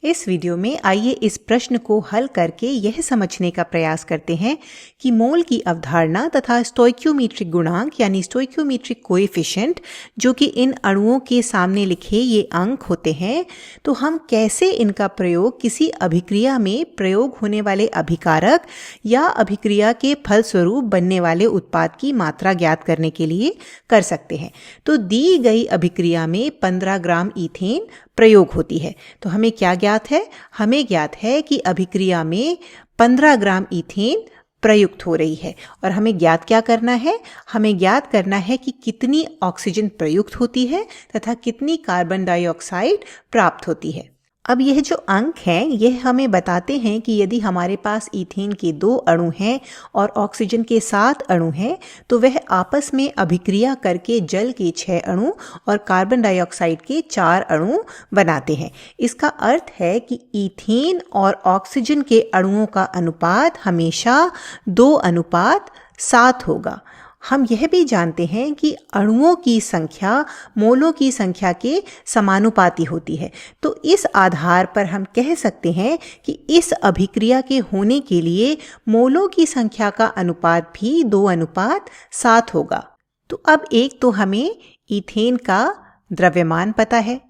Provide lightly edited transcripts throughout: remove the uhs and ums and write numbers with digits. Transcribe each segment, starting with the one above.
इस वीडियो में आइए इस प्रश्न को हल करके यह समझने का प्रयास करते हैं कि मोल की अवधारणा तथा स्टोइक्योमेट्रिक गुणांक यानी स्टोइक्योमेट्रिक कोएफिशिएंट जो कि इन अणुओं के सामने लिखे ये अंक होते हैं, तो हम कैसे इनका प्रयोग किसी अभिक्रिया में प्रयोग होने वाले अभिकारक या अभिक्रिया के फलस्वरूप बनने वाले उत्पाद की मात्रा ज्ञात करने के लिए कर सकते हैं। तो दी गई अभिक्रिया में 15 ग्राम ईथेन प्रयोग होती है। तो हमें क्या ज्ञात है? हमें ज्ञात है कि अभिक्रिया में 15 ग्राम ईथेन प्रयुक्त हो रही है और हमें ज्ञात क्या करना है? हमें ज्ञात करना है कि कितनी ऑक्सीजन प्रयुक्त होती है तथा कितनी कार्बन डाइऑक्साइड प्राप्त होती है। अब यह जो अंक हैं यह हमें बताते हैं कि यदि हमारे पास ईथेन के 2 अणु हैं और ऑक्सीजन के 7 अणु हैं तो वह आपस में अभिक्रिया करके जल के 6 अणु और कार्बन डाइऑक्साइड के 4 अणु बनाते हैं। इसका अर्थ है कि ईथेन और ऑक्सीजन के अणुओं का अनुपात हमेशा 2:7 होगा। हम यह भी जानते हैं कि अणुओं की संख्या मोलों की संख्या के समानुपाती होती है। तो इस आधार पर हम कह सकते हैं कि इस अभिक्रिया के होने के लिए मोलों की संख्या का अनुपात भी 2:7 होगा। तो अब एक तो हमें ईथेन का द्रव्यमान पता है,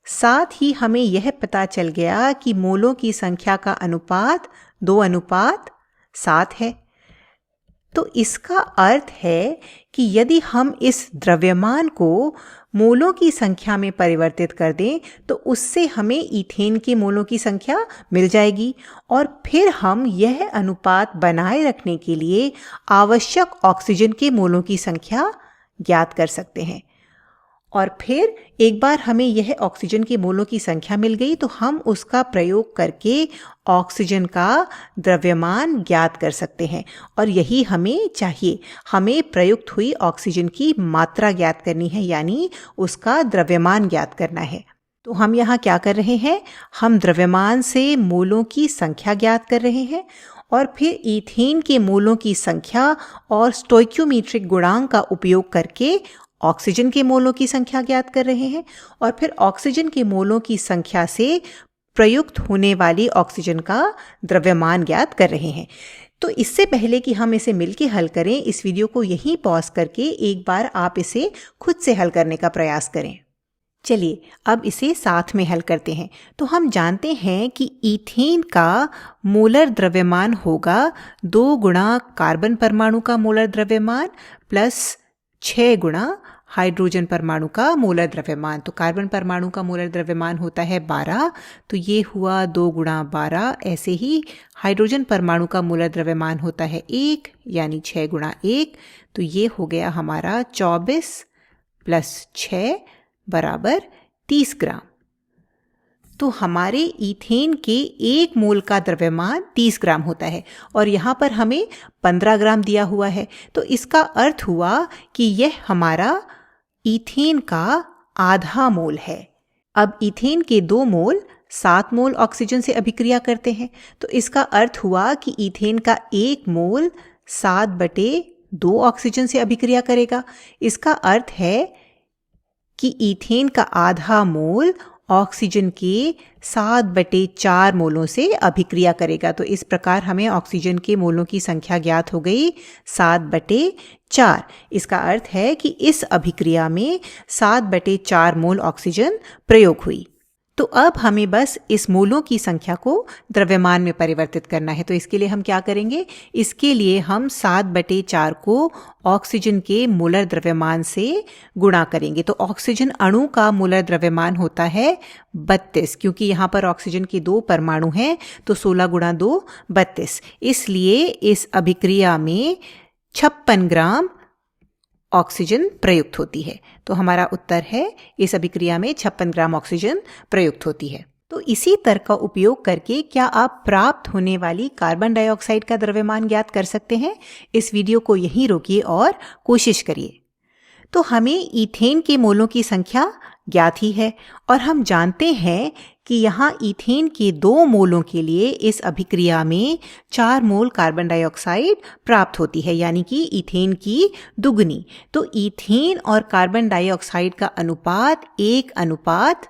साथ ही हमें यह पता चल गया कि मोलों की संख्या का अनुपात 2:7 है। तो इसका अर्थ है कि यदि हम इस द्रव्यमान को मोलों की संख्या में परिवर्तित कर दें तो उससे हमें ईथेन के मोलों की संख्या मिल जाएगी और फिर हम यह अनुपात बनाए रखने के लिए आवश्यक ऑक्सीजन के मोलों की संख्या ज्ञात कर सकते हैं। और फिर एक बार हमें यह ऑक्सीजन के मोलों की संख्या मिल गई तो हम उसका प्रयोग करके ऑक्सीजन का द्रव्यमान ज्ञात कर सकते हैं और यही हमें चाहिए। हमें प्रयुक्त हुई ऑक्सीजन की मात्रा ज्ञात करनी है यानी उसका द्रव्यमान ज्ञात करना है। तो हम यहाँ क्या कर रहे हैं? हम द्रव्यमान से मोलों की संख्या ज्ञात कर रहे हैं और फिर ईथेन के मोलों की संख्या और स्टोइक्योमेट्रिक गुणांक का उपयोग करके ऑक्सीजन के मोलों की संख्या ज्ञात कर रहे हैं और फिर ऑक्सीजन के मोलों की संख्या से प्रयुक्त होने वाली ऑक्सीजन का द्रव्यमान ज्ञात कर रहे हैं। तो इससे पहले कि हम इसे मिलकर हल करें, इस वीडियो को यहीं पॉज करके एक बार आप इसे खुद से हल करने का प्रयास करें। चलिए अब इसे साथ में हल करते हैं। तो हम जानते हैं कि ईथेन का मोलर द्रव्यमान होगा 2 गुणा कार्बन परमाणु का मोलर द्रव्यमान प्लस 6 गुणा हाइड्रोजन परमाणु का मोलर द्रव्यमान। तो कार्बन परमाणु का मोलर द्रव्यमान होता है 12, तो ये हुआ 2 गुणा 12। ऐसे ही हाइड्रोजन परमाणु का मोलर द्रव्यमान होता है 1 यानी 6 गुणा 1, तो ये हो गया हमारा 24 प्लस 6 बराबर 30 ग्राम। तो हमारे ईथेन के 1 मोल का द्रव्यमान 30 ग्राम होता है और यहाँ पर हमें 15 ग्राम दिया हुआ है। तो इसका अर्थ हुआ कि यह हमारा ईथेन का आधा मोल है। अब ईथेन के 2 मोल 7 मोल ऑक्सीजन से अभिक्रिया करते हैं, तो इसका अर्थ हुआ कि ईथेन का 1 मोल 7/2 ऑक्सीजन से अभिक्रिया करेगा। इसका अर्थ है कि ईथेन का आधा मोल ऑक्सीजन के 7/4 मोलों से अभिक्रिया करेगा। तो इस प्रकार हमें ऑक्सीजन के मोलों की संख्या ज्ञात हो गई 7/4। इसका अर्थ है कि इस अभिक्रिया में 7/4 मोल ऑक्सीजन प्रयोग हुई। तो अब हमें बस इस मोलों की संख्या को द्रव्यमान में परिवर्तित करना है। तो इसके लिए हम क्या करेंगे? इसके लिए हम 7/4 को ऑक्सीजन के मोलर द्रव्यमान से गुणा करेंगे। तो ऑक्सीजन अणु का मोलर द्रव्यमान होता है 32, क्योंकि यहाँ पर ऑक्सीजन के 2 परमाणु हैं, तो 16 गुणा 2 32। इसलिए इस अभिक्रिया में 56 ग्राम ऑक्सीजन प्रयुक्त होती है। तो हमारा उत्तर है इस अभिक्रिया में 56 ग्राम ऑक्सीजन प्रयुक्त होती है। तो इसी तर्क का उपयोग करके क्या आप प्राप्त होने वाली कार्बन डाइऑक्साइड का द्रव्यमान ज्ञात कर सकते हैं? इस वीडियो को यहीं रोकिए और कोशिश करिए। तो हमें ईथेन के मोलों की संख्या ज्ञात ही है और हम जानते हैं कि यहाँ ईथेन के 2 मोलों के लिए इस अभिक्रिया में 4 मोल कार्बन डाइऑक्साइड प्राप्त होती है, यानी कि ईथेन की दुगनी। तो ईथेन और कार्बन डाइऑक्साइड का अनुपात 1:2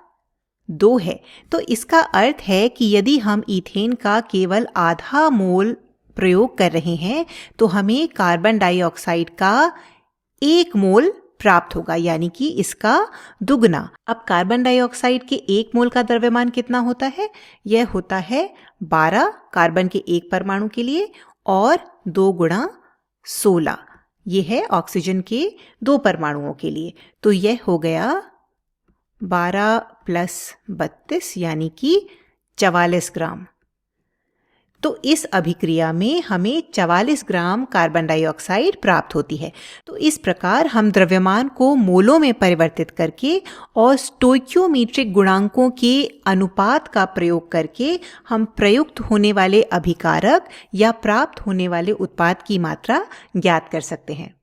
2 है। तो इसका अर्थ है कि यदि हम ईथेन का केवल आधा मोल प्रयोग कर रहे हैं तो हमें कार्बन डाइऑक्साइड का 1 मोल प्राप्त होगा, यानी कि इसका दुगना। अब कार्बन डाइऑक्साइड के 1 मोल का द्रव्यमान कितना होता है? यह होता है 12 कार्बन के 1 परमाणु के लिए और 2 गुणा 16, ये है ऑक्सीजन के 2 परमाणुओं के लिए। तो यह हो गया 12 + 32 यानी कि 44 ग्राम। तो इस अभिक्रिया में हमें 44 ग्राम कार्बन डाइऑक्साइड प्राप्त होती है। तो इस प्रकार हम द्रव्यमान को मोलों में परिवर्तित करके और स्टोइकियोमेट्रिक गुणांकों के अनुपात का प्रयोग करके हम प्रयुक्त होने वाले अभिकारक या प्राप्त होने वाले उत्पाद की मात्रा ज्ञात कर सकते हैं।